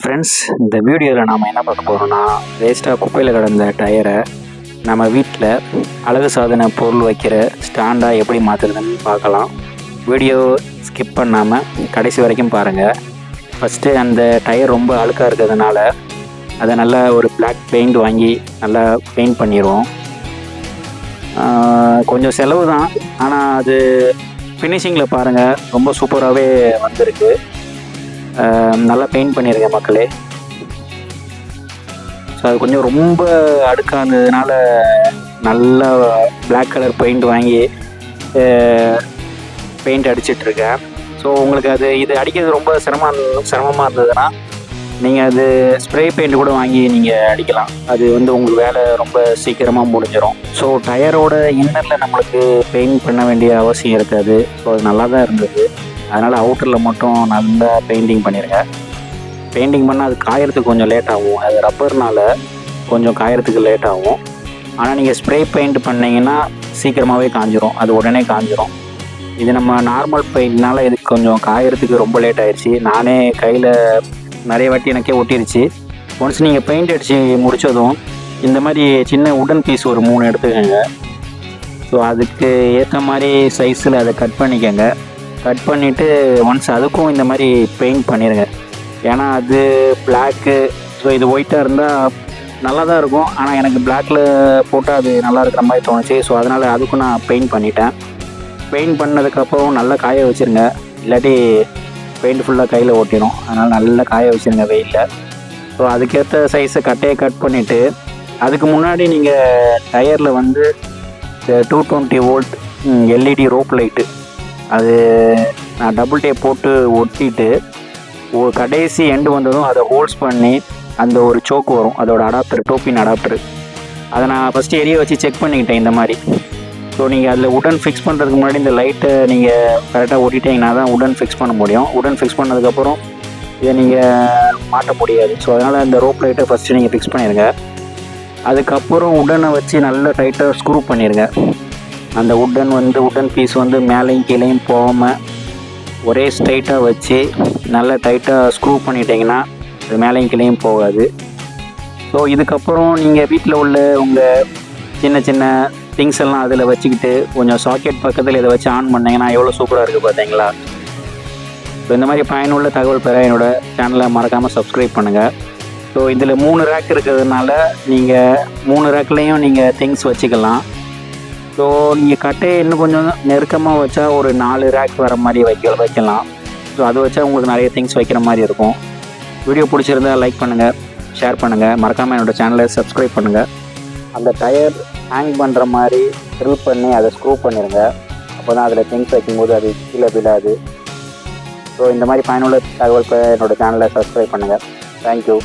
Friends, இந்த வீடியோவில் நாம் என்ன பார்க்க போகிறோம்னா, வேஸ்ட்டாக குப்பையில் கிடந்த டயரை நம்ம வீட்டில் அழகு சாதன பொருள் வைக்கிற ஸ்டாண்டாக எப்படி மாற்றுறதுன்னு பார்க்கலாம். வீடியோ ஸ்கிப் பண்ணாமல் கடைசி வரைக்கும் பாருங்கள். ஃபஸ்ட்டு அந்த டயர் ரொம்ப அழுக்காக இருக்கிறதுனால அதை நல்லா ஒரு பிளாக் பெயிண்ட் வாங்கி நல்லா பெயிண்ட் பண்ணிடுவோம். கொஞ்சம் செலவு தான், ஆனால் அது ஃபினிஷிங்கில் பாருங்கள் ரொம்ப சூப்பராகவே வந்திருக்கு. நல்லா பெயிண்ட் பண்ணியிருக்கேன் மக்களே. ஸோ அது கொஞ்சம் ரொம்ப அடுக்கானதுனால நல்லா பிளாக் கலர் பெயிண்ட் வாங்கி பெயிண்ட் அடிச்சிட்ருக்கேன். ஸோ உங்களுக்கு இது அடிக்கிறது ரொம்ப சிரமமாக இருந்ததுன்னா நீங்கள் அது ஸ்ப்ரே பெயிண்ட் கூட வாங்கி நீங்கள் அடிக்கலாம். அது உங்களுக்கு வேலை ரொம்ப சீக்கிரமாக முடிஞ்சிடும். ஸோ டயரோட இன்னரில் நம்மளுக்கு பெயிண்ட் பண்ண வேண்டிய அவசியம் இருக்காது. ஸோ அது நல்லா தான் இருந்தது. அதனால் அவுட்டரில் மட்டும் நல்லா பெயிண்டிங் பண்ணிடுங்க. பெயிண்டிங் பண்ணால் அது காயறதுக்கு கொஞ்சம் லேட் ஆகும். அது ரப்பர்னால் கொஞ்சம் காயறதுக்கு லேட் ஆகும். ஆனால் நீங்கள் ஸ்ப்ரே பெயிண்ட் பண்ணிங்கன்னா சீக்கிரமாகவே காஞ்சிரும். அது உடனே காஞ்சிரும். இது நம்ம நார்மல் பெயிண்ட்னால இதுக்கு கொஞ்சம் காயறதுக்கு ரொம்ப லேட் ஆயிடுச்சு. நானே கையில் நிறைய வாட்டி எனக்கே ஒட்டிருச்சு. ஒன்ஸ் நீங்கள் பெயிண்ட் அடித்து முடித்ததும் இந்த மாதிரி சின்ன உடன் பீஸ் ஒரு 3 எடுத்துக்கோங்க. ஸோ அதுக்கு ஏற்ற மாதிரி சைஸில் அதை கட் பண்ணிக்கோங்க. கட் பண்ணிவிட்டு ஒன்ஸ் அதுக்கும் இந்த மாதிரி பெயிண்ட் பண்ணிடுங்க. ஏன்னா அது பிளாக்கு, ஸோ இது ஒயிட்டாக இருந்தால் நல்லா தான் இருக்கும். ஆனால் எனக்கு பிளாக்கில் போட்டால் அது நல்லா இருக்கிற மாதிரி தோணுச்சு. ஸோ அதனால் அதுக்கும் நான் பெயிண்ட் பண்ணிட்டேன். பெயிண்ட் பண்ணதுக்கப்புறம் நல்லா காய வச்சுருங்க. இல்லாட்டி பெயிண்ட் ஃபுல்லாக கையில் ஓட்டிடும். அதனால் நல்லா காய வச்சுருங்க வெயிலில். ஸோ அதுக்கேற்ற சைஸை கட்டையை கட் பண்ணிவிட்டு அதுக்கு முன்னாடி நீங்கள் டயரில் 220 வோல்ட் எல்இடி ரோப் லைட்டு அது நான் டபுள் டேப் போட்டு ஒட்டிட்டு ஒரு கடைசி எண்டு வந்ததும் அதை ஹோல்ஸ் பண்ணி அந்த ஒரு சோக்கு வரும், அதோட அடாப்டர், டோப்பின் அடாப்டர், அதை நான் ஃபஸ்ட்டு எரிய வச்சு செக் பண்ணிக்கிட்டேன் இந்த மாதிரி. ஸோ நீங்கள் அதில் உடன் ஃபிக்ஸ் பண்ணுறதுக்கு முன்னாடி இந்த லைட்டை நீங்கள் கரெக்டாக ஒட்டிட்டீங்கன்னா தான் உடன் ஃபிக்ஸ் பண்ண முடியும். உடன் ஃபிக்ஸ் பண்ணதுக்கப்புறம் இதை நீங்கள் மாட்ட முடியாது. ஸோ அதனால் இந்த ரோப் லைட்டை ஃபஸ்ட்டு நீங்கள் ஃபிக்ஸ் பண்ணிடுங்க. அதுக்கப்புறம் உடனை வச்சு நல்லா டைட்டாக ஸ்க்ரூ பண்ணிடுங்க. அந்த உடன் பீஸ் மேலேயும் கீழேயும் போகாமல் ஒரே ஸ்ட்ரைட்டாக வச்சு நல்லா டைட்டாக ஸ்க்ரூ பண்ணிட்டீங்கன்னா அது மேலேயும் கீழேயும் போகாது. ஸோ இதுக்கப்புறம் நீங்கள் வீட்டில் உள்ள உங்கள் சின்ன சின்ன திங்ஸ் எல்லாம் அதில் வச்சுக்கிட்டு கொஞ்சம் சாக்கெட் பக்கத்தில் இதை வச்சு ஆன் பண்ணிங்கன்னா எவ்வளோ சூப்பராக இருக்குது பார்த்தீங்களா. ஸோ இந்த மாதிரி பயனுள்ள தகவல் பெற என்னோடய சேனலை மறக்காமல் சப்ஸ்கிரைப் பண்ணுங்கள். ஸோ இதில் 3 ரேக் இருக்கிறதுனால நீங்கள் 3 ரேக்லேயும் நீங்கள் திங்ஸ் வச்சுக்கலாம். ஸோ நீங்கள் கட்டையை இன்னும் கொஞ்சம் நெருக்கமாக வச்சா ஒரு 4 ரேக் வர மாதிரி வைக்கலாம். ஸோ அது வச்சா உங்களுக்கு நிறைய திங்ஸ் வைக்கிற மாதிரி இருக்கும். வீடியோ பிடிச்சிருந்தால் லைக் பண்ணுங்கள், ஷேர் பண்ணுங்கள், மறக்காமல் என்னோடய சேனலை சப்ஸ்கிரைப் பண்ணுங்கள். அந்த டயர் ஹேங் பண்ணுற மாதிரி ட்ரில் பண்ணி அதை ஸ்க்ரூ பண்ணிடுங்க. அப்போ தான் அதில் திங்ஸ் வைக்கும்போது அது கீழே விழாது. ஸோ இந்த மாதிரி பயனுள்ள தகவல் என்னோடய சேனலை சப்ஸ்கிரைப் பண்ணுங்கள். தேங்க்யூ.